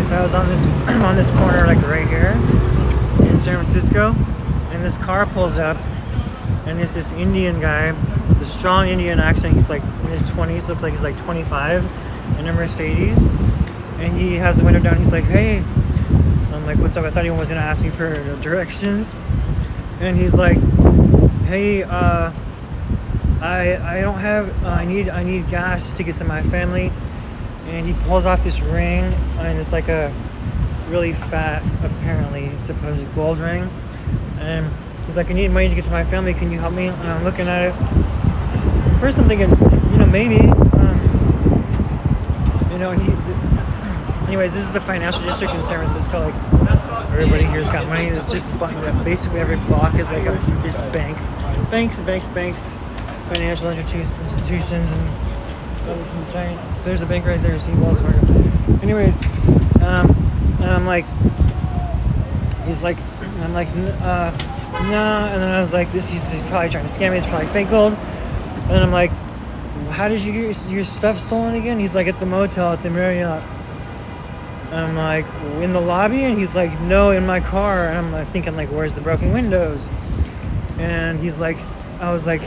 So I was on this on this corner, like right here in San Francisco, and this car pulls up, and it's this Indian guy with a strong Indian accent. He's like in his 20s, looks like he's like 25, in a Mercedes, and he has the window down. He's like, "Hey," I'm like, "What's up?" I thought he was gonna ask me for directions, and he's like, "Hey, I don't have I need gas to get to my family." And he pulls off this ring, and it's like a really fat, apparently supposed gold ring. And he's like, "I need money to get to my family. Can you help me?" And I'm looking at it. First, I'm thinking, maybe. And anyways, this is the financial district in San Francisco. Like, everybody here's got money. It's just basically every block is like this banks, financial institutions, and some giant. So there's a bank right there. See, Wells Fargo. Anyways, and I'm like, he's like, I'm like, nah. And then I was like, he's probably trying to scam me. It's probably fake gold. And then I'm like, how did you get your stuff stolen again? He's like, at the motel at the Marriott. And I'm like, in the lobby? And he's like, no, in my car. And I'm like thinking, like, where's the broken windows? And he's like, I was like,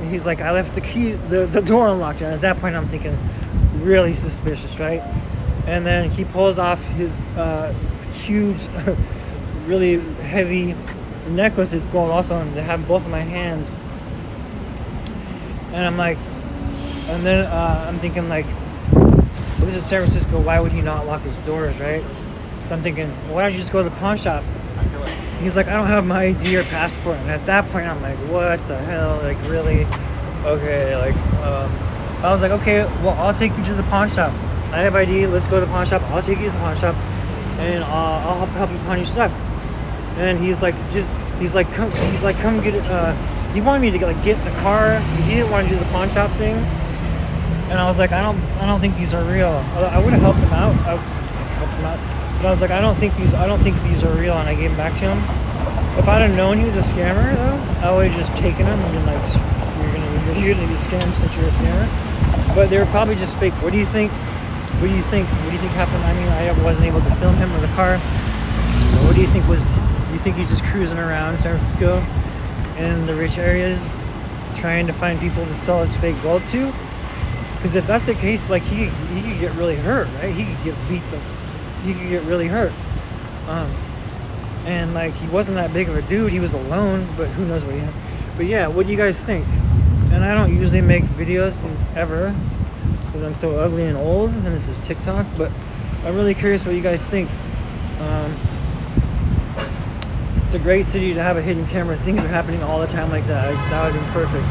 he's like, I left the key, the door unlocked. And at that point, I'm thinking, really suspicious, right? And then he pulls off his huge, really heavy necklace. It's gold also, and they have both of my hands. And I'm like, and then I'm thinking, like, well, this is San Francisco. Why would he not lock his doors, right? So I'm thinking, well, why don't you just go to the pawn shop? He's like, I don't have my ID or passport. And at that point, I'm like, what the hell? Like, really? Okay, like, I was like, okay, well, I'll take you to the pawn shop. I have ID. Let's go to the pawn shop. I'll take you to the pawn shop, and I'll help you pawn your stuff. And he's like, come get it. He wanted me to get in the car. He didn't want to do the pawn shop thing. And I was like, I don't think these are real. I would have helped him out. But I was like, I don't think these are real, and I gave them back to him. If I'd have known he was a scammer, though, I would have just taken him and been like, you're gonna get scammed since you're a scammer. But they were probably just fake. What do you think? What do you think happened? I mean, I wasn't able to film him or the car. What do you think do you think he's just cruising around San Francisco in the rich areas trying to find people to sell his fake gold to? Because if that's the case, like, he could get really hurt, right? He could get really hurt. And like, he wasn't that big of a dude. He was alone, but who knows what he had. But yeah, what do you guys think? And I don't usually make videos ever because I'm so ugly and old, and this is TikTok, but I'm really curious what you guys think. It's a great city to have a hidden camera. Things are happening all the time like that. That would have been perfect.